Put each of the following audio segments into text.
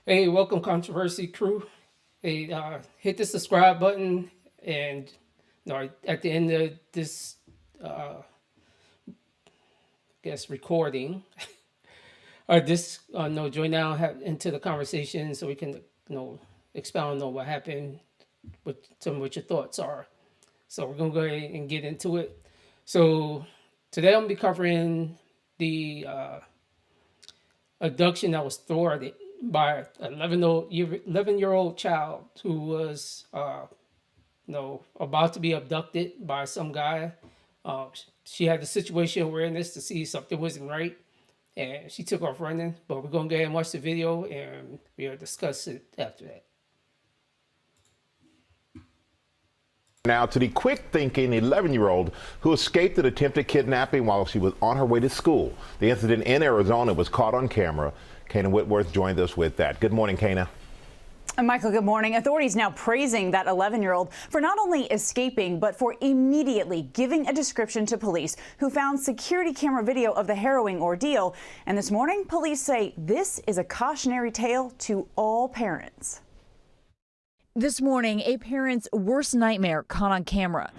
Hey, welcome, controversy crew. Hey, hit the subscribe button, and at the end of this, guess recording, or this, no, join now into the conversation so we can, expound on what happened, what some of what your thoughts are. So we're gonna go ahead and get into it. So today I'm gonna be covering the abduction that was thwarted by an 11-year-old child who was about to be abducted by some guy. Uh, she had the situation awareness to see something wasn't right, and she took off running. But we're gonna go ahead and watch the video, and we'll discuss it after that. Now to the quick-thinking 11-year-old who escaped an attempted kidnapping while she was on her way to school. The incident in Arizona was caught on camera. Kana Whitworth joined us with that. Good morning, Kana. And Michael, good morning. Authorities now praising that 11-year-old for not only escaping, but for immediately giving a description to police who found security camera video of the harrowing ordeal. And this morning, police say this is a cautionary tale to all parents. This morning, a parent's worst nightmare caught on camera.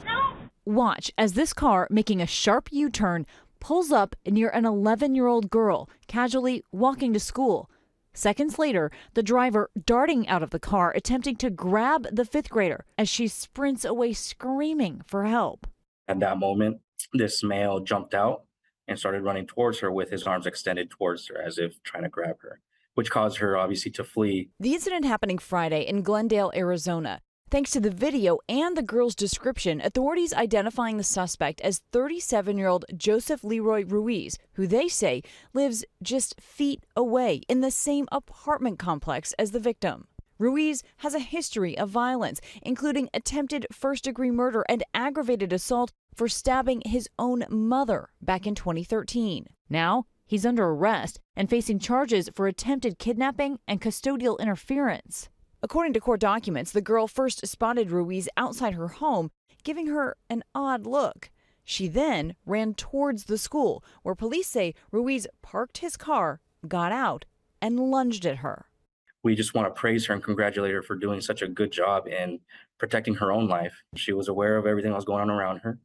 Watch as this car, making a sharp U-turn, pulls up near an 11-year-old girl casually walking to school. Seconds later, the driver darting out of the car, attempting to grab the fifth grader as she sprints away screaming for help. At that moment, this male jumped out and started running towards her with his arms extended towards her as if trying to grab her, which caused her obviously to flee. The incident happening Friday in Glendale, Arizona. Thanks to the video and the girl's description, authorities identifying the suspect as 37-year-old Joseph Leroy Ruiz, who they say lives just feet away in the same apartment complex as the victim. Ruiz has a history of violence, including attempted first-degree murder and aggravated assault for stabbing his own mother back in 2013. Now, he's under arrest and facing charges for attempted kidnapping and custodial interference. According to court documents, the girl first spotted Ruiz outside her home, giving her an odd look. She then ran towards the school, where police say Ruiz parked his car, got out, and lunged at her. We just want to praise her and congratulate her for doing such a good job in protecting her own life. She was aware of everything that was going on around her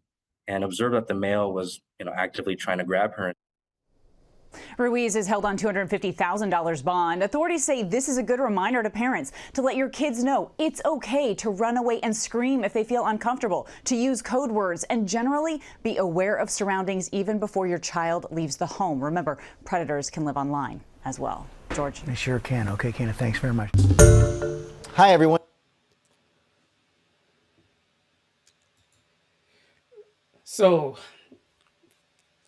and observed that the male was, actively trying to grab her. Ruiz is held on $250,000 bond. Authorities say this is a good reminder to parents to let your kids know it's okay to run away and scream if they feel uncomfortable, to use code words, and generally be aware of surroundings even before your child leaves the home. Remember, predators can live online as well. George. They sure can. Okay, Kana, thanks very much. Hi, everyone. So,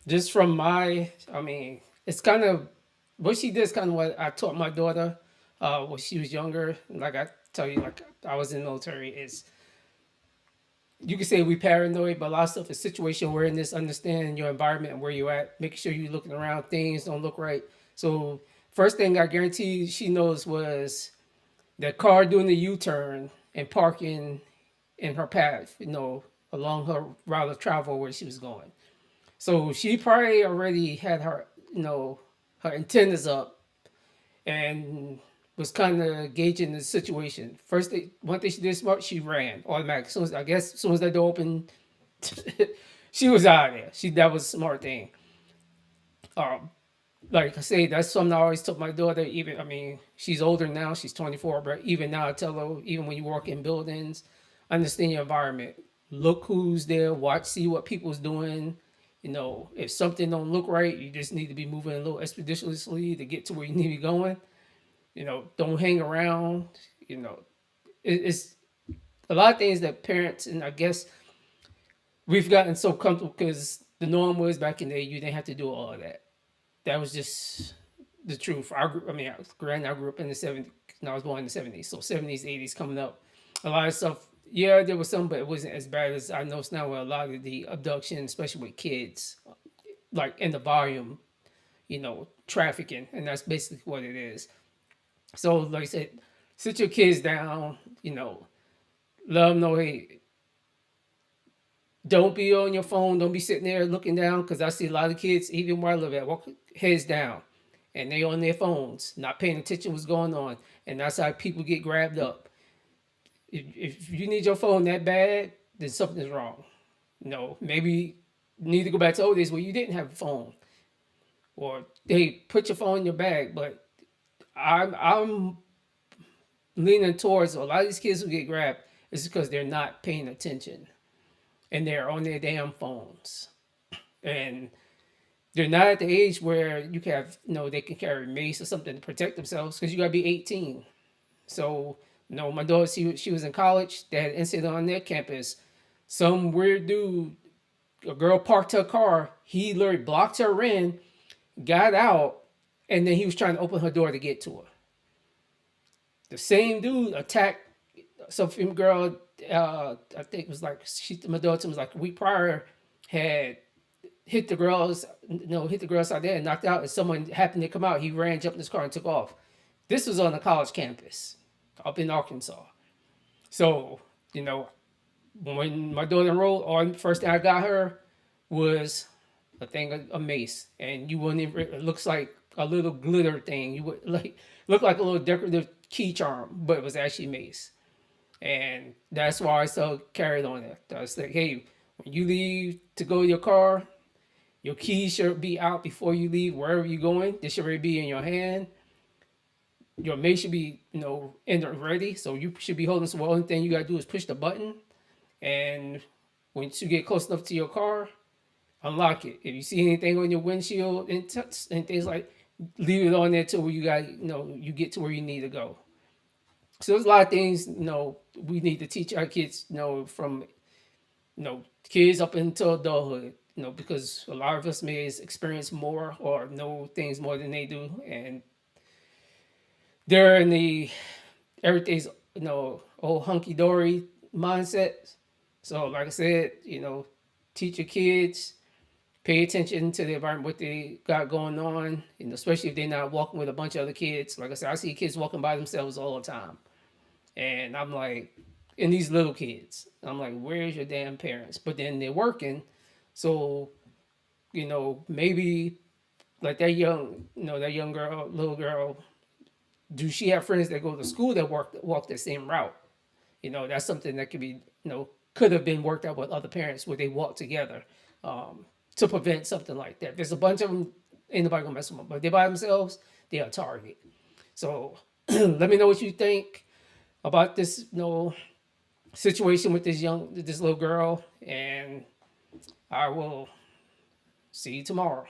just from it's kind of what she did is kind of what I taught my daughter when she was younger. Like I tell you, like I was in the military. Is you can say we paranoid, but a lot of stuff is situation awareness, understanding your environment and where you're at, making sure you're looking around, things don't look right. So first thing I guarantee she knows was the car doing the U-turn and parking in her path, along her route of travel where she was going. So she probably already had her, her antennas up and was kind of gauging the situation. One thing she did smart, she ran automatic. As soon as that door opened, she was out of there. That was a smart thing. Like I say, that's something I always told my daughter. She's older now, she's 24, but even now I tell her, even when you work in buildings, understand your environment. Look who's there, see what people's doing. If something don't look right, you just need to be moving a little expeditiously to get to where you need to be going. Don't hang around. It's a lot of things that parents, and I guess we've gotten so comfortable because the norm was back in the day, you didn't have to do all of that. That was just the truth. I grew up in the 70s, and I was born in the 70s. So 70s, 80s coming up. A lot of stuff, yeah, there was some, but it wasn't as bad as I noticed now with a lot of the abduction, especially with kids, like in the volume, trafficking. And that's basically what it is. So like I said, sit your kids down, let them know, hey, don't be on your phone. Don't be sitting there looking down, because I see a lot of kids, even where I live at, walk heads down. and they on their phones, not paying attention what's going on, and that's how people get grabbed up. If you need your phone that bad, then something's wrong. Maybe you need to go back to old days where you didn't have a phone, or they put your phone in your bag. But I'm leaning towards a lot of these kids who get grabbed is because they're not paying attention and they're on their damn phones. And they're not at the age where you can have, they can carry mace or something to protect themselves because you got to be 18. So, my daughter, she was in college. They had an incident on their campus. Some weird dude, a girl parked her car. He literally blocked her in, got out, and then he was trying to open her door to get to her. The same dude attacked some female girl. I think it was like my daughter was like a week prior, had hit the girls, out there and knocked out. And someone happened to come out. He ran, jumped in his car, and took off. This was on a college campus up in Arkansas. So, when my daughter enrolled, the first thing I got her was a thing of mace, and you wouldn't even, it looks like a little glitter thing. You would look like a little decorative key charm, but it was actually mace. And that's why I still carried on it. I was like, hey, when you leave to go to your car, your keys should be out before you leave wherever you're going. They should already be in your hand. Your mace should be, in the ready. So you should be holding. So the only thing you gotta do is push the button, and once you get close enough to your car, unlock it. If you see anything on your windshield and things like, leave it on there till you got, you get to where you need to go. So there's a lot of things, we need to teach our kids, from, kids up until adulthood, because a lot of us may experience more or know things more than they do. And they're in the everything's, old hunky-dory mindset. So like I said, teach your kids, pay attention to the environment, what they got going on, especially if they're not walking with a bunch of other kids. Like I said, I see kids walking by themselves all the time. And I'm like, and these little kids, I'm like, where's your damn parents? But then they're working. So, maybe like that young girl, little girl, do she have friends that go to school that walk the same route? That's something that could be, could have been worked out with other parents where they walk together to prevent something like that. There's a bunch of them, ain't nobody gonna mess with them. But if they're by themselves, they're a target. So let me know what you think about this, situation with this little girl, and I will see you tomorrow.